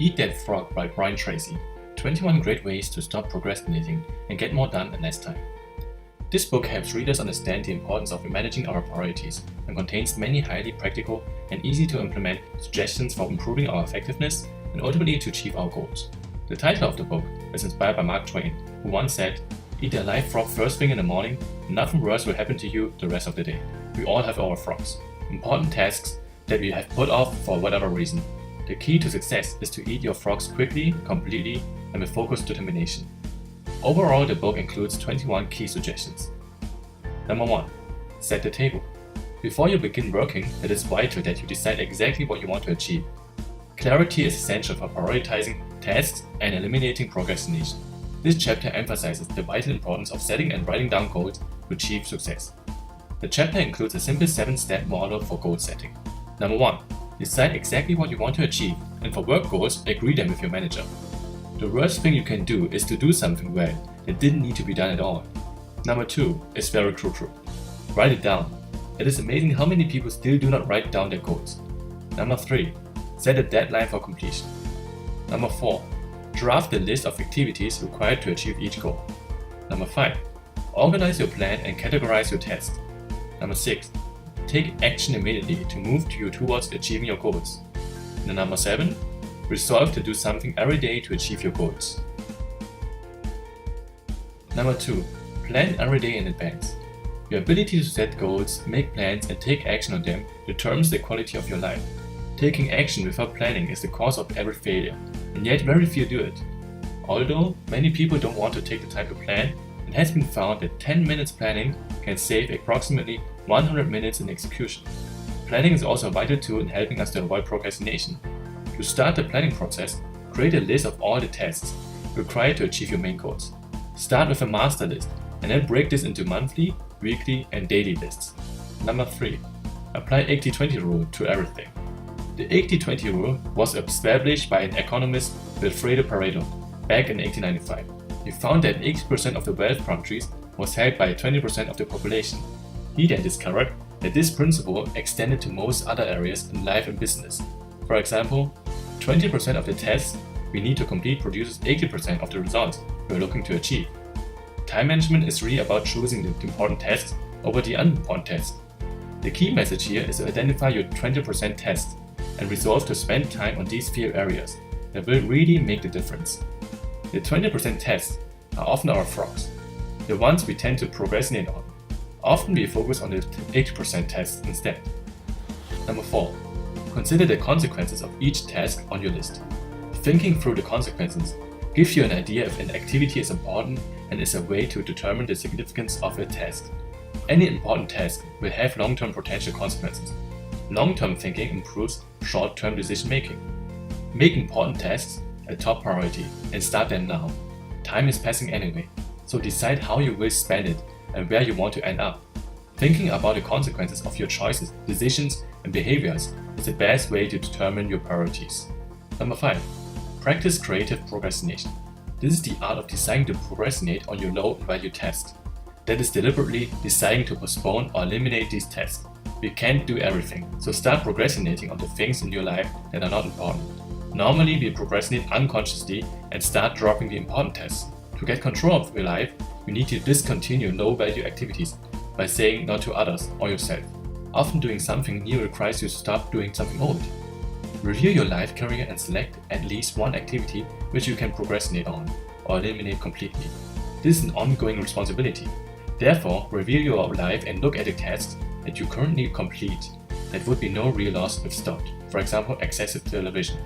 Eat That Frog by Brian Tracy. 21 Great Ways to Stop Procrastinating and Get More Done in Less Time. This book helps readers understand the importance of managing our priorities and contains many highly practical and easy to implement suggestions for improving our effectiveness and ultimately to achieve our goals. The title of the book is inspired by Mark Twain, who once said, "Eat a live frog first thing in the morning, and nothing worse will happen to you the rest of the day." We all have our frogs, important tasks that we have put off for whatever reason. The key to success is to eat your frogs quickly, completely, and with focused determination. Overall, the book includes 21 key suggestions. Number 1. Set the table. Before you begin working, it is vital that you decide exactly what you want to achieve. Clarity is essential for prioritizing tasks and eliminating procrastination. This chapter emphasizes the vital importance of setting and writing down goals to achieve success. The chapter includes a simple 7-step model for goal setting. Number 1. Decide exactly what you want to achieve, and for work goals, agree them with your manager. The worst thing you can do is to do something well that didn't need to be done at all. Number 2 is very crucial. Write it down. It is amazing how many people still do not write down their goals. Number 3. Set a deadline for completion. Number 4. Draft the list of activities required to achieve each goal. Number 5. Organize your plan and categorize your tasks. Number 6. Take action immediately to move you towards achieving your goals. And number 7. Resolve to do something every day to achieve your goals. Number 2. Plan every day in advance. Your ability to set goals, make plans, and take action on them determines the quality of your life. Taking action without planning is the cause of every failure, and yet very few do it. Although many people don't want to take the time to plan, it has been found that 10 minutes planning can save approximately 100 minutes in execution. Planning is also a vital tool in helping us to avoid procrastination. To start the planning process, create a list of all the tasks required to achieve your main goals. Start with a master list and then break this into monthly, weekly, and daily lists. Number 3. Apply 80-20 rule to everything. The 80-20 rule was established by an economist, Wilfredo Pareto, back in 1895. He found that 80% of the wealth countries was held by 20% of the population. He then discovered that this principle extended to most other areas in life and business. For example, 20% of the tasks we need to complete produces 80% of the results we are looking to achieve. Time management is really about choosing the important tasks over the unimportant tasks. The key message here is to identify your 20% tasks and resolve to spend time on these few areas that will really make the difference. The 20% tasks are often our frogs, the ones we tend to procrastinate on. Often we focus on the 80% tasks instead. Number 4. Consider the consequences of each task on your list. Thinking through the consequences gives you an idea if an activity is important and is a way to determine the significance of a task. Any important task will have long-term potential consequences. Long-term thinking improves short-term decision-making. Make important tasks a top priority and start them now. Time is passing anyway, so decide how you will spend it and where you want to end up. Thinking about the consequences of your choices, decisions, and behaviors is the best way to determine your priorities. Number 5. Practice creative procrastination. This is the art of deciding to procrastinate on your low-value tasks. That is deliberately deciding to postpone or eliminate these tasks. We can't do everything, so start procrastinating on the things in your life that are not important. Normally, we procrastinate unconsciously and start dropping the important tasks. To get control of your life, you need to discontinue low-value activities by saying no to others or yourself. Often doing something new requires you to stop doing something old. Review your life career and select at least one activity which you can procrastinate on or eliminate completely. This is an ongoing responsibility. Therefore, review your life and look at the tasks that you currently complete that would be no real loss if stopped. For example, excessive television.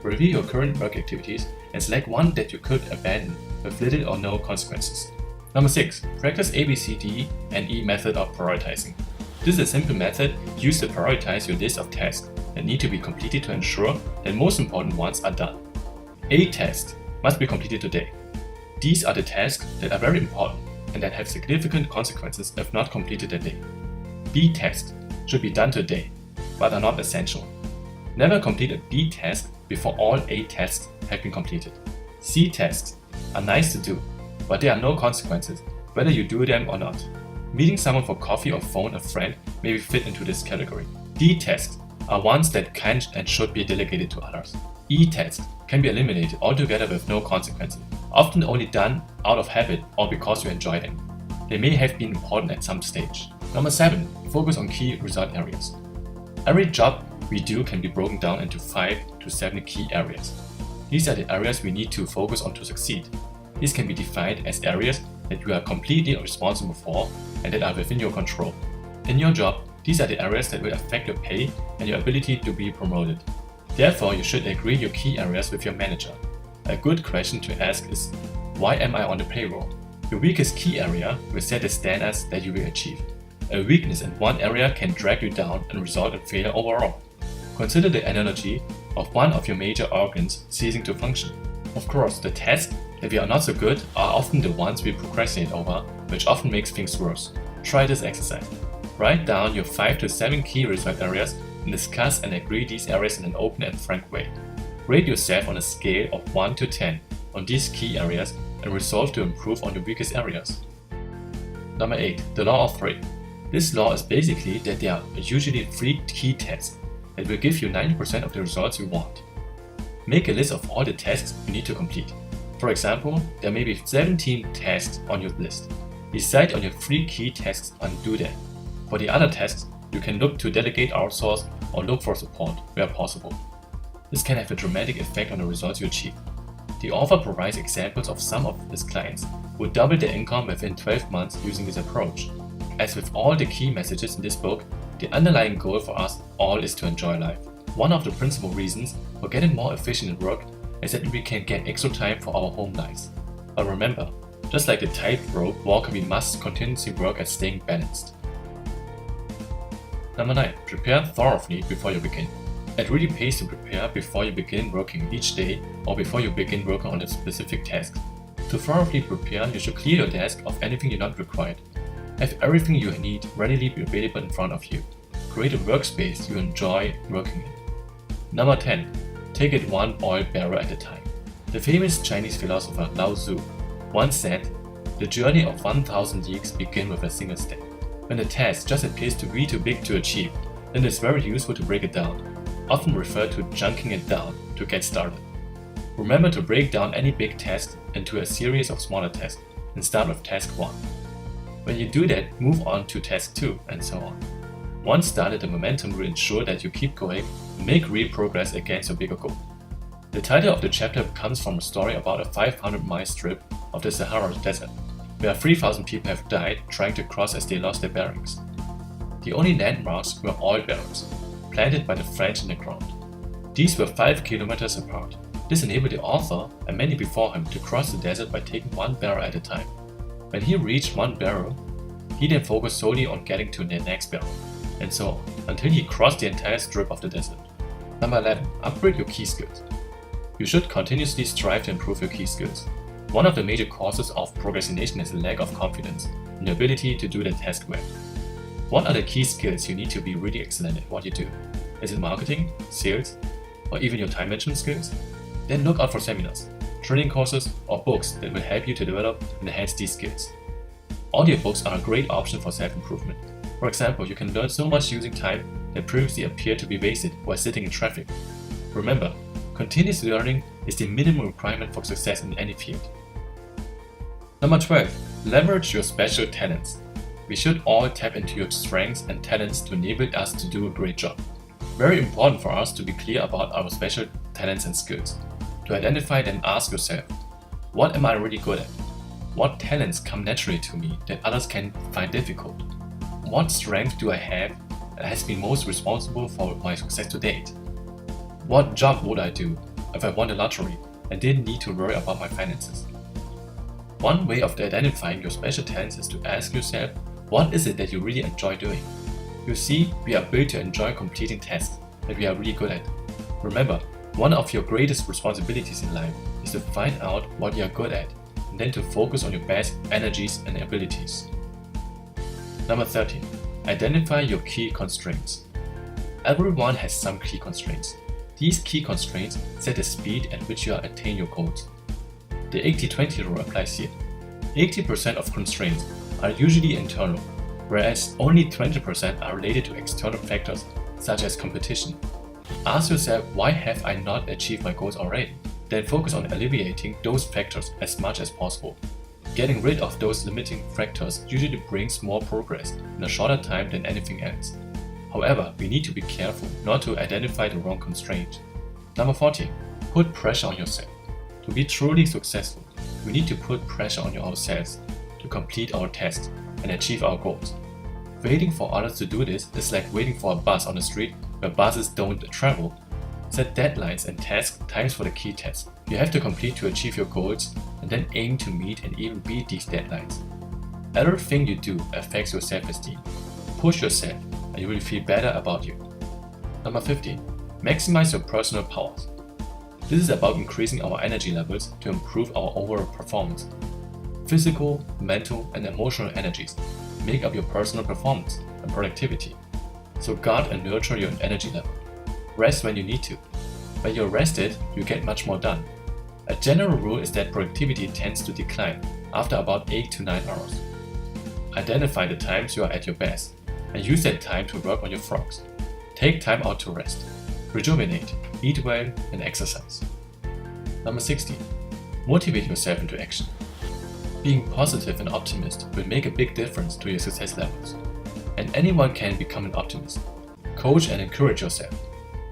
Review your current work activities and select one that you could abandon with little or no consequences. Number 6. Practice ABCD and E method of prioritizing. This is a simple method used to prioritize your list of tasks that need to be completed to ensure that most important ones are done. A task must be completed today. These are the tasks that are very important and that have significant consequences if not completed today. B tasks should be done today, but are not essential. Never complete a B task before all A tasks have been completed. C tasks are nice to do, but there are no consequences whether you do them or not. Meeting someone for coffee or phone a friend may fit into this category. D tasks are ones that can and should be delegated to others. E tasks can be eliminated altogether with no consequences, often only done out of habit or because you enjoy them. They may have been important at some stage. Number 7. Focus on key result areas. Every job we do can be broken down into 5 to 7 key areas. These are the areas we need to focus on to succeed. These can be defined as areas that you are completely responsible for and that are within your control. In your job, these are the areas that will affect your pay and your ability to be promoted. Therefore, you should agree your key areas with your manager. A good question to ask is, why am I on the payroll? Your weakest key area will set the standards that you will achieve. A weakness in one area can drag you down and result in failure overall. Consider the analogy of one of your major organs ceasing to function. Of course, the tasks that we are not so good are often the ones we procrastinate over, which often makes things worse. Try this exercise. Write down your 5 to 7 key result areas and discuss and agree these areas in an open and frank way. Rate yourself on a scale of 1 to 10 on these key areas and resolve to improve on your weakest areas. Number 8. The law of 3. This law is basically that there are usually 3 key tasks that will give you 90% of the results you want. Make a list of all the tasks you need to complete. For example, there may be 17 tasks on your list. Decide on your 3 key tasks and do them. For the other tasks, you can look to delegate, outsource, or look for support where possible. This can have a dramatic effect on the results you achieve. The author provides examples of some of his clients who doubled their income within 12 months using this approach. As with all the key messages in this book, the underlying goal for us all is to enjoy life. One of the principal reasons for getting more efficient at work is that we can get extra time for our home lives. But remember, just like the tightrope walker, we must continuously work at staying balanced. Number 9. Prepare thoroughly before you begin. It really pays to prepare before you begin working each day or before you begin working on a specific task. To thoroughly prepare, you should clear your desk of anything you're not required. Have everything you need readily available in front of you. Create a workspace you enjoy working in. Number 10. Take it one oil barrel at a time. The famous Chinese philosopher Lao Tzu once said, "The journey of 1,000 leagues begins with a single step." When the task just appears to be too big to achieve, then it's very useful to break it down, often referred to chunking it down to get started. Remember to break down any big task into a series of smaller tasks and start with task 1. When you do that, move on to task 2 and so on. Once started, the momentum will ensure that you keep going and make real progress against your bigger goal. The title of the chapter comes from a story about a 500-mile strip of the Sahara Desert, where 3,000 people have died trying to cross as they lost their bearings. The only landmarks were oil barrels, planted by the French in the ground. These were 5 kilometers apart. This enabled the author and many before him to cross the desert by taking 1 barrel at a time. When he reached 1 barrel, he then focused solely on getting to the next barrel, and so on, until he crossed the entire strip of the desert. Number 11. Upgrade your key skills. You should continuously strive to improve your key skills. One of the major causes of procrastination is a lack of confidence in your ability to do the task well. What are the key skills you need to be really excellent at what you do? Is it marketing, sales, or even your time management skills? Then look out for seminars, training courses, or books that will help you to develop and enhance these skills. Audiobooks are a great option for self-improvement. For example, you can learn so much using time that previously appeared to be wasted while sitting in traffic. Remember, continuous learning is the minimum requirement for success in any field. Number 12. Leverage your special talents. We should all tap into your strengths and talents to enable us to do a great job. Very important for us to be clear about our special talents and skills. To identify them, ask yourself, what am I really good at? What talents come naturally to me that others can find difficult? What strength do I have that has been most responsible for my success to date? What job would I do if I won the lottery and didn't need to worry about my finances? One way of identifying your special talents is to ask yourself, what is it that you really enjoy doing? You see, we are built to enjoy completing tasks that we are really good at. Remember, one of your greatest responsibilities in life is to find out what you are good at and then to focus on your best energies and abilities. Number 13. Identify your key constraints. Everyone has some key constraints. These key constraints set the speed at which you attain your goals. The 80-20 rule applies here. 80% of constraints are usually internal, whereas only 20% are related to external factors such as competition. Ask yourself, why have I not achieved my goals already? Then focus on alleviating those factors as much as possible. Getting rid of those limiting factors usually brings more progress in a shorter time than anything else. However, we need to be careful not to identify the wrong constraint. Number 14. Put pressure on yourself. To be truly successful, we need to put pressure on ourselves to complete our tasks and achieve our goals. Waiting for others to do this is like waiting for a bus on the street where buses don't travel. Set deadlines and task times for the key tasks you have to complete to achieve your goals, and then aim to meet and even beat these deadlines. Everything you do affects your self-esteem. Push yourself and you will feel better about you. Number 15. Maximize your personal powers. This is about increasing our energy levels to improve our overall performance. Physical, mental, and emotional energies make up your personal performance and productivity. So guard and nurture your energy level. Rest when you need to. When you're rested, you get much more done. A general rule is that productivity tends to decline after about 8 to 9 hours. Identify the times you are at your best and use that time to work on your frogs. Take time out to rest, rejuvenate, eat well, and exercise. Number 16. Motivate yourself into action. Being positive and optimist will make a big difference to your success levels. And anyone can become an optimist. Coach and encourage yourself.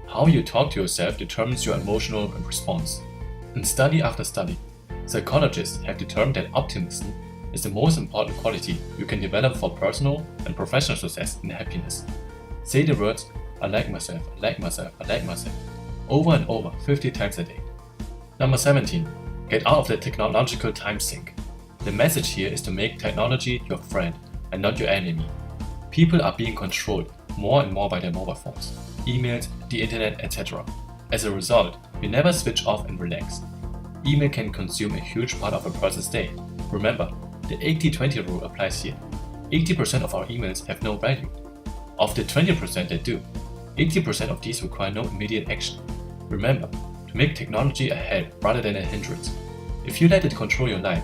How you talk to yourself determines your emotional response. In study after study, psychologists have determined that optimism is the most important quality you can develop for personal and professional success and happiness. Say the words, I like myself, I like myself, I like myself, over and over 50 times a day. Number 17. Get out of the technological time sink. The message here is to make technology your friend and not your enemy. People are being controlled more and more by their mobile phones, emails, the internet, etc. As a result, we never switch off and relax. Email can consume a huge part of a person's day. Remember, the 80-20 rule applies here. 80% of our emails have no value. Of the 20% that do, 80% of these require no immediate action. Remember, to make technology a help rather than a hindrance. If you let it control your life,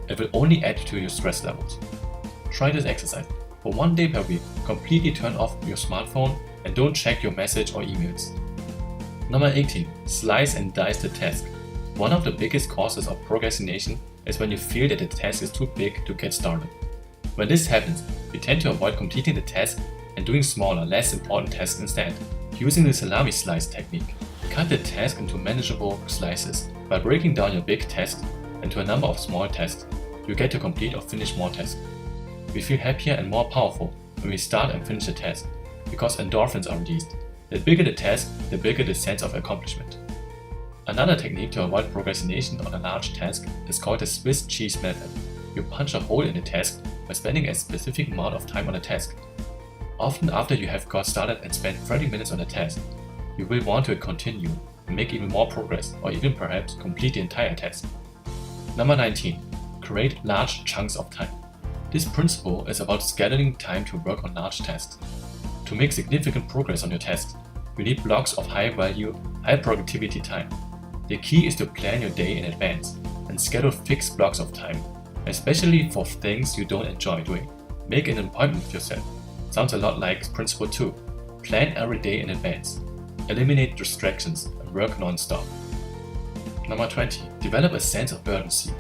it will only add to your stress levels. Try this exercise. For 1 day per week, completely turn off your smartphone and don't check your message or emails. Number 18. Slice and dice the task. One of the biggest causes of procrastination is when you feel that the task is too big to get started. When this happens, we tend to avoid completing the task and doing smaller, less important tasks instead. Using the salami slice technique, cut the task into manageable slices. By breaking down your big task into a number of small tasks, you get to complete or finish more tasks. We feel happier and more powerful when we start and finish a task, because endorphins are released. The bigger the task, the bigger the sense of accomplishment. Another technique to avoid procrastination on a large task is called the Swiss cheese method. You punch a hole in the task by spending a specific amount of time on a task. Often after you have got started and spent 30 minutes on a task, you will want to continue and make even more progress, or even perhaps complete the entire task. Number 19. Create large chunks of time. This principle is about scheduling time to work on large tasks. To make significant progress on your tasks, you need blocks of high value, high productivity time. The key is to plan your day in advance and schedule fixed blocks of time, especially for things you don't enjoy doing. Make an appointment with yourself. Sounds a lot like principle 2. Plan every day in advance. Eliminate distractions and work non-stop. Number 20. Develop a sense of urgency.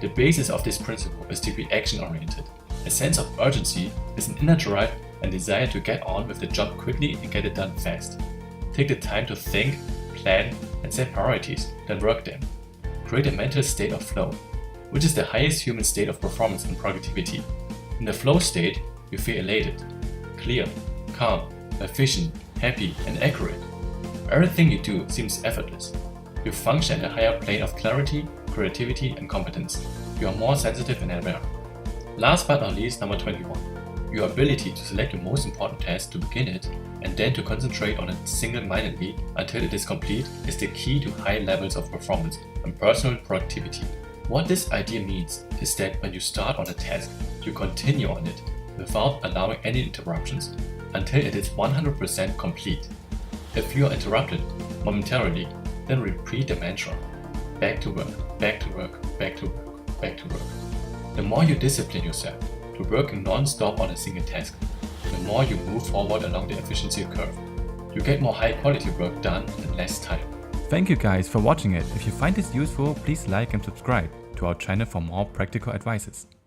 The basis of this principle is to be action-oriented. A sense of urgency is an inner drive and desire to get on with the job quickly and get it done fast. Take the time to think, plan, and set priorities, then work them. Create a mental state of flow, which is the highest human state of performance and productivity. In the flow state, you feel elated, clear, calm, efficient, happy, and accurate. Everything you do seems effortless. You function at a higher plane of clarity, creativity, and competence. You are more sensitive and aware. Last but not least, number 21. Your ability to select the most important task to begin it and then to concentrate on it single-mindedly until it is complete is the key to high levels of performance and personal productivity. What this idea means is that when you start on a task, you continue on it without allowing any interruptions until it is 100% complete. If you are interrupted momentarily, then repeat the mantra: back to work, back to work, back to work, back to work. The more you discipline yourself to working non-stop on a single task, the more you move forward along the efficiency curve. You get more high-quality work done in less time. Thank you guys for watching it. If you find this useful, please like and subscribe to our channel for more practical advices.